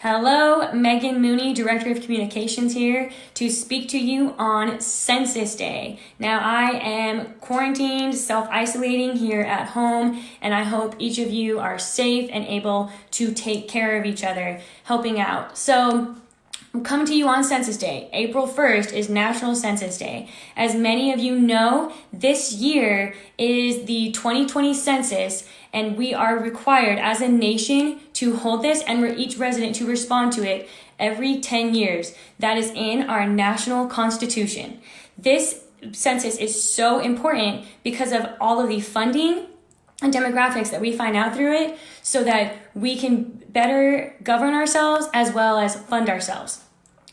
Hello, Meghan Mooney, Director of Communications here to speak to you on Census Day. Now, I am quarantined, self-isolating here at home, and I hope each of you are safe and able to take care of each other, helping out. So, I'm coming to you on Census Day. April 1st is National Census Day. As many of you know, this year is the 2020 census, and we are required as a nation to hold this and each resident to respond to it every 10 years. That is in our national constitution. This census is so important because of all of the funding and demographics that we find out through it so that we can better govern ourselves as well as fund ourselves.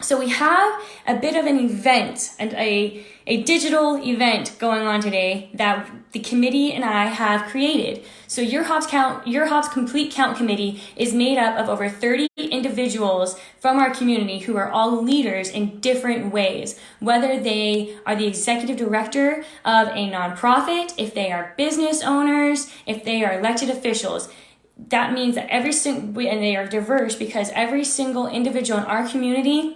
So we have a bit of an event and a digital event going on today that the committee and I have created. So your Hops Complete Count Committee is made up of over 30 individuals from our community who are all leaders in different ways, whether they are the executive director of a nonprofit, if they are business owners, if they are elected officials. That means that and they are diverse because every single individual in our community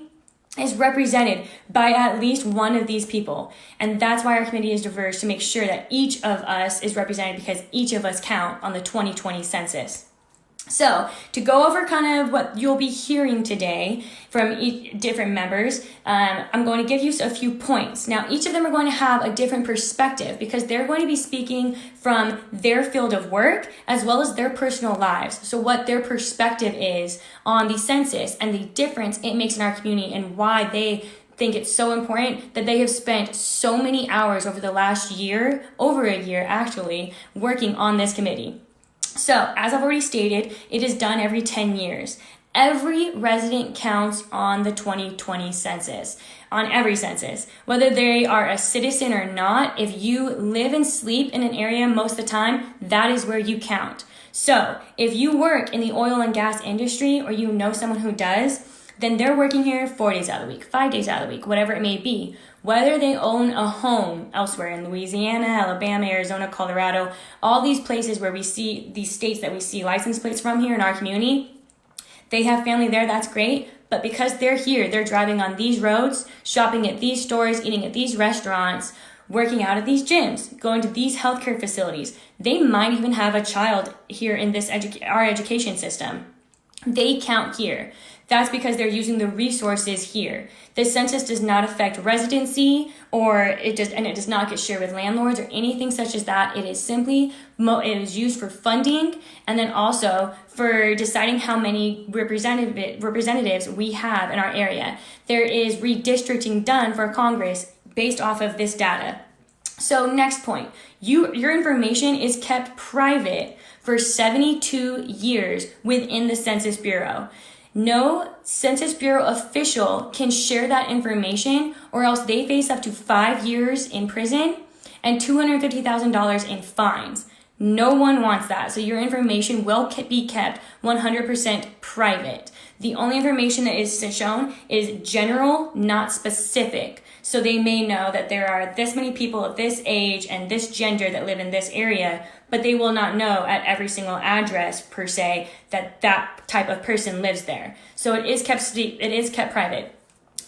is represented by at least one of these people. And that's why our committee is diverse, to make sure that each of us is represented because each of us count on the 2020 census. So to go over kind of what you'll be hearing today from each different members, I'm going to give you a few points. Now, each of them are going to have a different perspective because they're going to be speaking from their field of work as well as their personal lives. So what their perspective is on the census and the difference it makes in our community and why they think it's so important that they have spent so many hours over the last year, over a year actually, working on this committee. So, as I've already stated, it is done every 10 years. Every resident counts on the 2020 census, on every census. Whether they are a citizen or not, if you live and sleep in an area most of the time, that is where you count. So, if you work in the oil and gas industry or you know someone who does, then they're working here 4 days out of the week, 5 days out of the week, whatever it may be. Whether they own a home elsewhere in Louisiana, Alabama, Arizona, Colorado, all these places where we see these states that we see license plates from here in our community, they have family there, that's great. But because they're here, they're driving on these roads, shopping at these stores, eating at these restaurants, working out at these gyms, going to these healthcare facilities. They might even have a child here in this our education system. They count here. That's because they're using the resources here. The census does not affect residency, it does not get shared with landlords or anything such as that. It is simply it is used for funding and then also for deciding how many representatives we have in our area. There is redistricting done for Congress based off of this data. So next point, your information is kept private for 72 years within the Census Bureau. No Census Bureau official can share that information or else they face up to 5 years in prison and $250,000 in fines. No one wants that. So your information will be kept 100% private. The only information that is shown is general, not specific. So they may know that there are this many people of this age and this gender that live in this area, but they will not know at every single address per se that that type of person lives there. So it is kept private.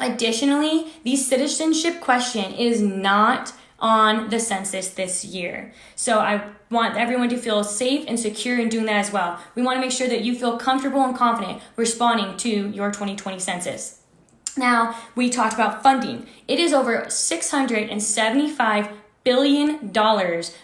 Additionally, the citizenship question is not on the census this year. So I want everyone to feel safe and secure in doing that as well. We want to make sure that you feel comfortable and confident responding to your 2020 census. Now, we talked about funding. It is over $675 billion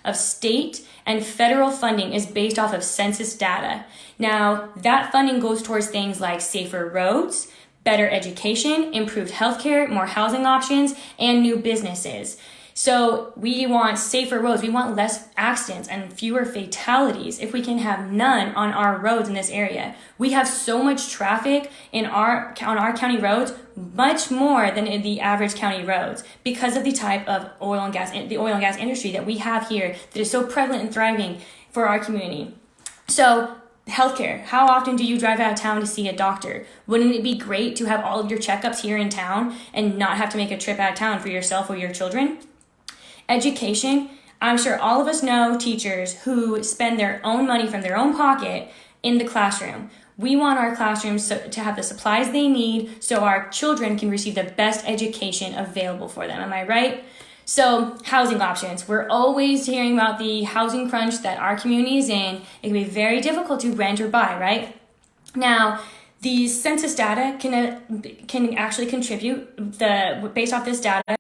of state and federal funding is based off of census data. Now, that funding goes towards things like safer roads, better education, improved healthcare, more housing options, and new businesses. So we want safer roads. We want less accidents and fewer fatalities if we can have none on our roads in this area. We have so much traffic on our county roads, much more than in the average county roads because of the type of the oil and gas industry that we have here that is so prevalent and thriving for our community. So healthcare. How often do you drive out of town to see a doctor? Wouldn't it be great to have all of your checkups here in town and not have to make a trip out of town for yourself or your children? Education. I'm sure all of us know teachers who spend their own money from their own pocket in the classroom. We want our classrooms to have the supplies they need so our children can receive the best education available for them. Am I right? So housing options. We're always hearing about the housing crunch that our community is in. It can be very difficult to rent or buy, right? Now, the census data can actually contribute based off this data,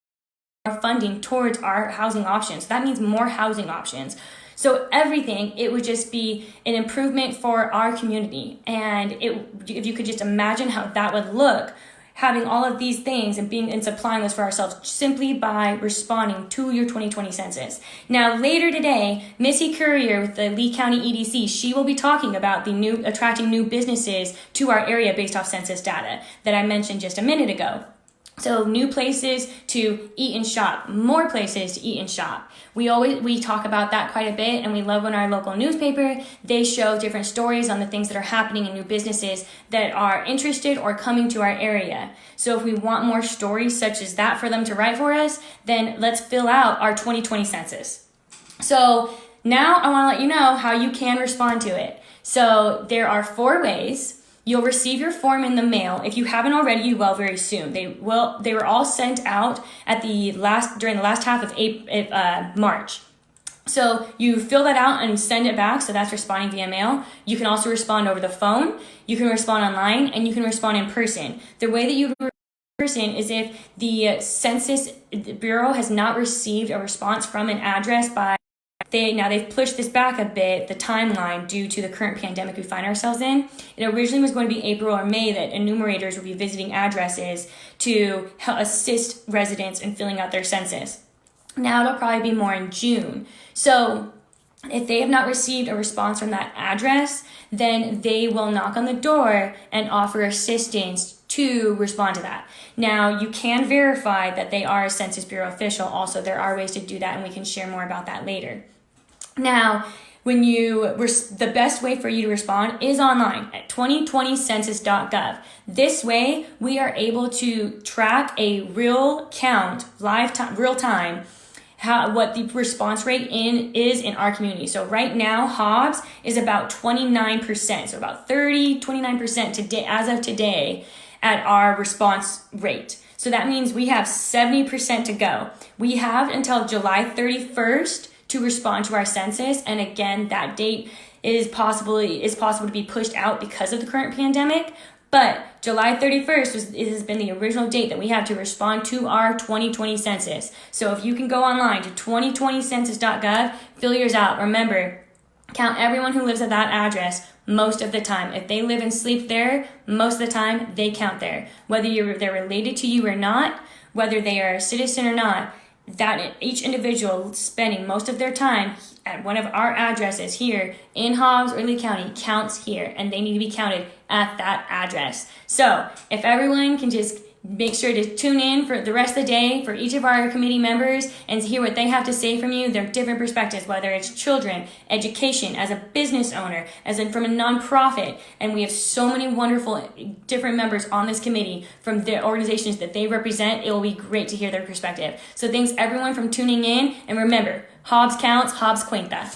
our funding towards our housing options. That means more housing options. So everything, it would just be an improvement for our community. And if you could just imagine how that would look, having all of these things and supplying this for ourselves simply by responding to your 2020 census. Now, later today, Missy Courier with the Lee County EDC, she will be talking about attracting new businesses to our area based off census data that I mentioned just a minute ago. So new places to eat and shop, more places to eat and shop. We talk about that quite a bit, and we love when our local newspaper, they show different stories on the things that are happening in new businesses that are interested or coming to our area. So if we want more stories such as that for them to write for us, then let's fill out our 2020 census. So now I want to let you know how you can respond to it. So there are 4 ways. You'll receive your form in the mail. If you haven't already, you will very soon. They were all sent out during the last half of March. So you fill that out and send it back. So that's responding via mail. You can also respond over the phone. You can respond online, and you can respond in person. The way that you respond in person is if the Census Bureau has not received a response from an address by they've pushed this back a bit, the timeline, due to the current pandemic we find ourselves in. It originally was going to be April or May that enumerators would be visiting addresses to help assist residents in filling out their census. Now it'll probably be more in June. So if they have not received a response from that address, then they will knock on the door and offer assistance to respond to that. Now, you can verify that they are a Census Bureau official. Also, there are ways to do that, and we can share more about that later. Now, the best way for you to respond is online at 2020census.gov. This way, we are able to track a real count, real time, what the response rate is in our community. So right now, Hobbs is about 29%, so about 29% today, as of today, at our response rate. So that means we have 70% to go. We have until July 31st to respond to our census. And again, that date is possible to be pushed out because of the current pandemic. But July 31st has been the original date that we have to respond to our 2020 census. So if you can go online to 2020census.gov, fill yours out. Remember, count everyone who lives at that address most of the time. If they live and sleep there, most of the time, they count there. Whether they're related to you or not, whether they are a citizen or not, that each individual spending most of their time at one of our addresses here in Hobbs or Lee County counts here, and they need to be counted at that address. So if everyone can just make sure to tune in for the rest of the day for each of our committee members and hear what they have to say from you, their different perspectives, whether it's children, education, as a business owner, from a nonprofit. And we have so many wonderful different members on this committee from the organizations that they represent. It will be great to hear their perspective. So thanks everyone for tuning in. And remember, Hobbs counts, Hobbs cuenta.